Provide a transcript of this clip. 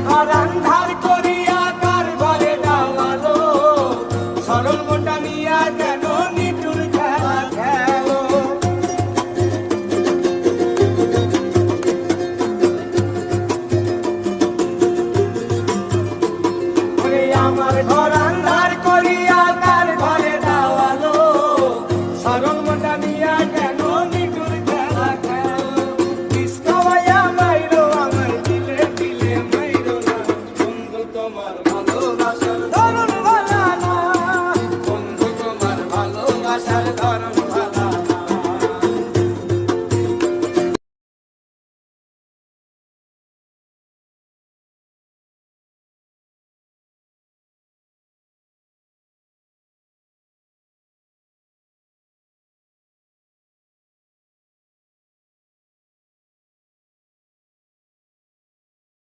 ঘর আন্ধার করিয়া কার ঘরে দাওয়ালো সরল মনটা নিয়া কেন নিঠুর খেলা খেলো ওরে আমার ঘর